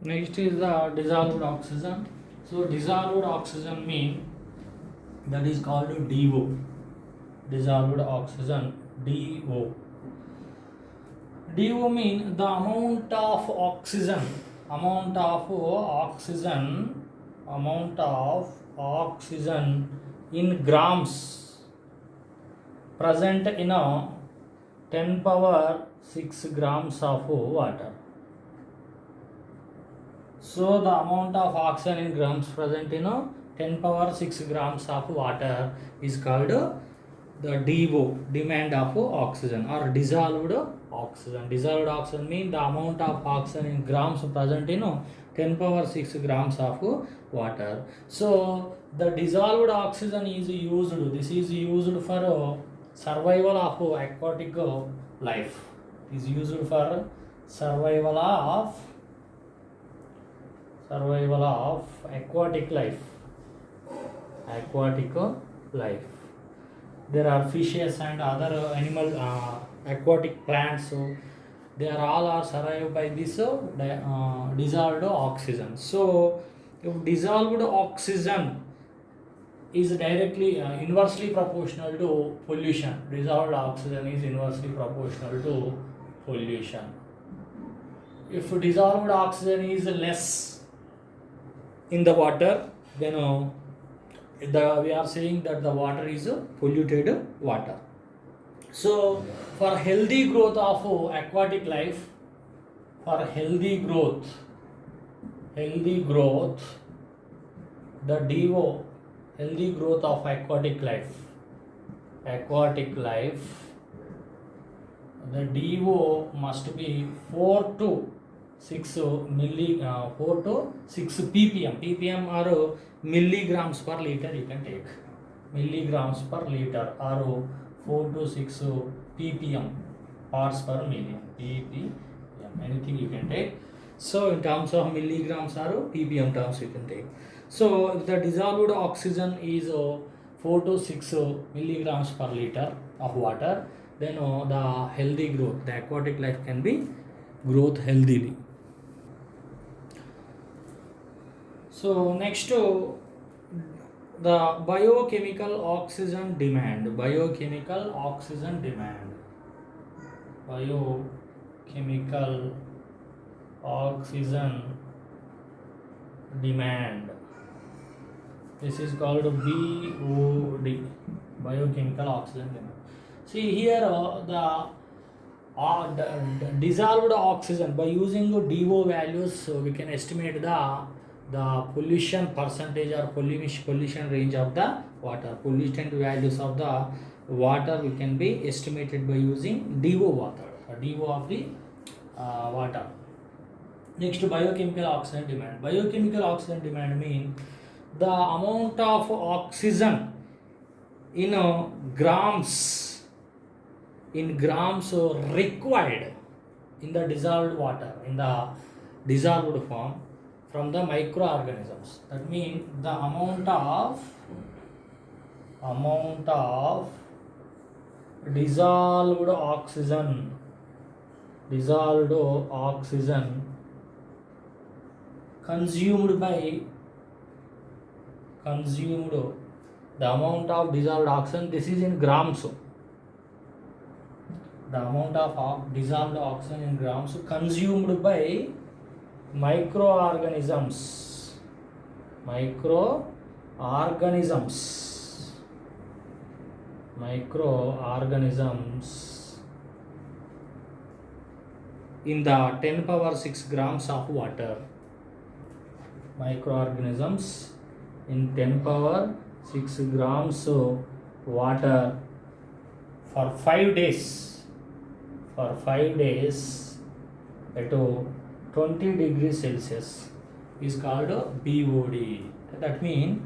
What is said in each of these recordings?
Next is the dissolved oxygen. So dissolved oxygen mean that is called DO. Dissolved oxygen, DO. DO mean the amount of oxygen in grams present in a 10 power 6 grams of water. So the amount of oxygen in grams present in a 10 power 6 grams of water is called the DO, demand of oxygen, or dissolved oxygen. Dissolved oxygen means the amount of oxygen in grams present in 10 power 6 grams of water. So the dissolved oxygen is used, this is used for survival of aquatic life. Is used for survival of aquatic life. There are fishes and other animal aquatic plants, so they are all are survived by this dissolved oxygen. So if dissolved oxygen is directly inversely proportional to pollution. Dissolved oxygen is inversely proportional to pollution. If dissolved oxygen is less in the water, then we are saying that the water is polluted water. So for healthy growth of aquatic life, for healthy growth, the DO, healthy growth of aquatic life, the DO must be 4 to 6 ppm. ppm or milligrams per liter you can take. Milligrams per liter or 4 to 6 ppm, parts per million. ppm, anything you can take. So in terms of milligrams or ppm terms you can take. So if the dissolved oxygen is 4 to 6 milligrams per liter of water, then the healthy growth, the aquatic life can be growth healthily. So next the biochemical oxygen demand. Biochemical oxygen demand. This is called BOD, biochemical oxygen demand. See here the dissolved oxygen, by using DO values, so we can estimate the pollution percentage or pollution range of the water. Pollutant values of the water we can be estimated by using DO water, DO of the water. Next, biochemical oxygen demand. Biochemical oxygen demand means the amount of oxygen in grams required in the dissolved water, in the dissolved form, from the microorganisms. That means the amount of dissolved oxygen consumed, the amount of dissolved oxygen, this is in grams. The amount of dissolved oxygen in grams consumed by microorganisms in the 10 power 6 grams of water. Microorganisms in 10 power 6 grams of water for 5 days at 20 degrees Celsius is called BOD. That means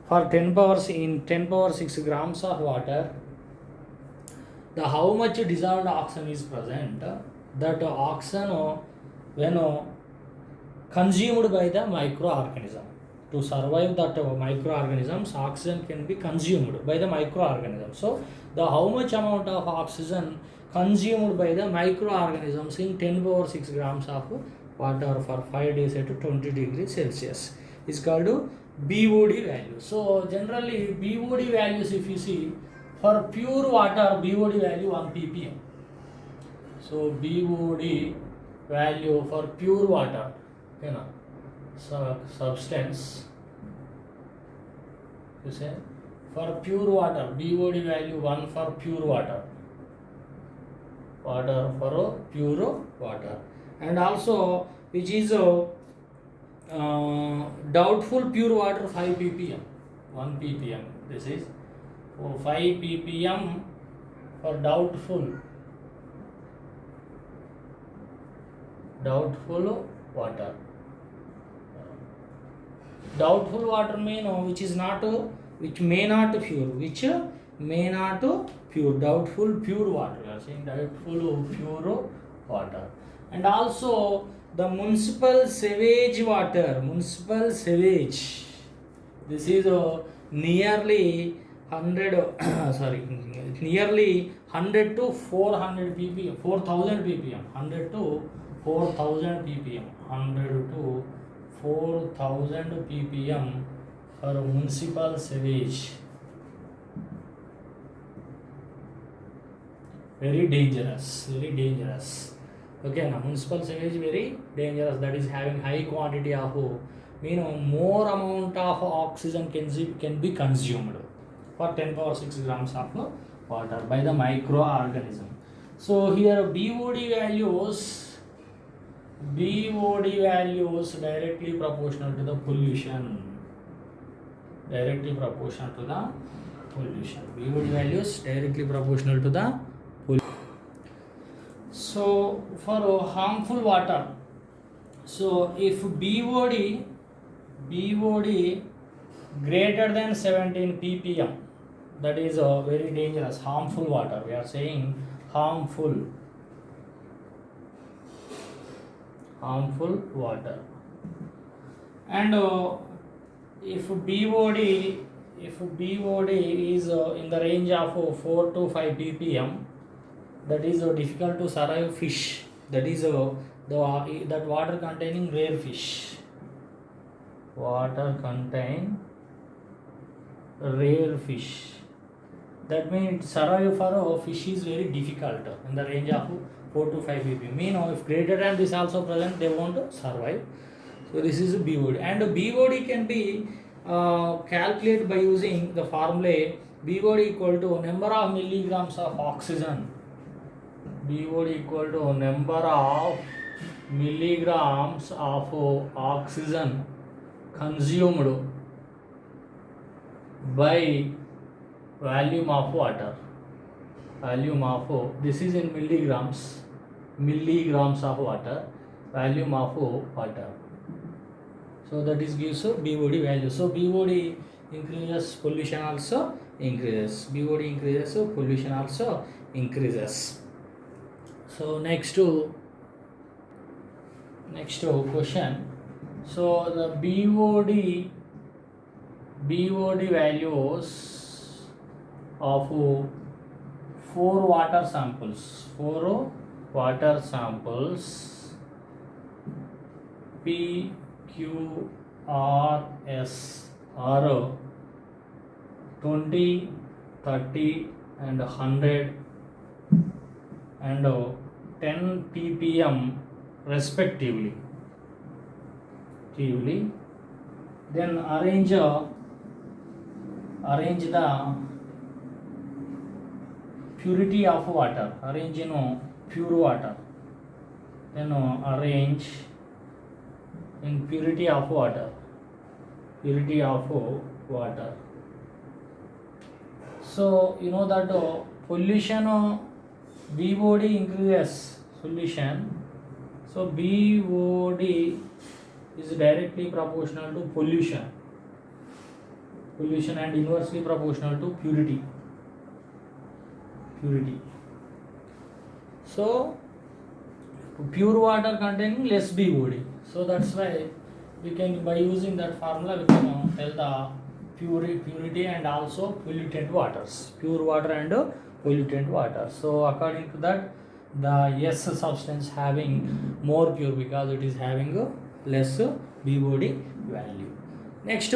for 10 power 6 grams of water, the how much dissolved oxygen is present, that oxygen when consumed by the microorganism. To survive that microorganisms, oxygen can be consumed by the microorganism. So the how much amount of oxygen consumed by the microorganisms in 10 power 6 grams of water for 5 days at 20 degrees Celsius is called BOD value. So generally BOD values, if you see, for pure water BOD value 1 ppm. So BOD value for pure water, you know, substance, you say, for pure water BOD value 1 for pure water for pure water, and also which is doubtful pure water 5 ppm, 1 ppm. This is 5 ppm for doubtful water. Doubtful water mean which is not, which may not pure, which may not pure. Doubtful pure water, we are saying doubtful pure water. And also the municipal sewage water, municipal sewage, this is nearly 100 nearly 100 to 400 ppm, 4000 ppm, 100 to 4000 ppm, 100 to 4000 ppm for municipal sewage. Very dangerous, very dangerous. Okay, now municipal sewage very dangerous, that is having high quantity of, more amount of oxygen can be consumed for 10 power 6 grams of water by the microorganism. So here BOD values directly proportional to the pollution. Directly proportional to the pollution. BOD values directly proportional to the pollution. So for harmful water, so if BOD greater than 17 ppm, that is a very dangerous, harmful water. We are saying harmful water. And if BOD is in the range of 4 to 5 ppm, that is difficult to survive fish. That is that water containing rare fish. Water contain rare fish. That means survive for a fish is very difficult in the range of 4 to 5 ppm. If greater than this also present, they won't survive. So this is a BOD, and BOD can be calculated by using the formula BOD equal to number of milligrams of oxygen. BOD equal to number of milligrams of oxygen consumed by volume of water. Volume of, this is in milligrams of water, volume of water. So that is gives BOD value. So BOD increases, pollution also increases. BOD increases, so pollution also increases. So next question. So the BOD values of 4 water samples PQRS are 20, 30 and 100 and 10 ppm respectively. Then arrange the purity of water. Arrange pure water. Then arrange in purity of water. So that pollution BOD increases solution. So BOD is directly proportional to pollution and inversely proportional to purity. So pure water containing less BOD. So that's why we can, by using that formula, we can tell the purity and also pollutant waters. Pure water and pollutant water. So according to that, the S substance having more pure because it is having a less BOD value. Next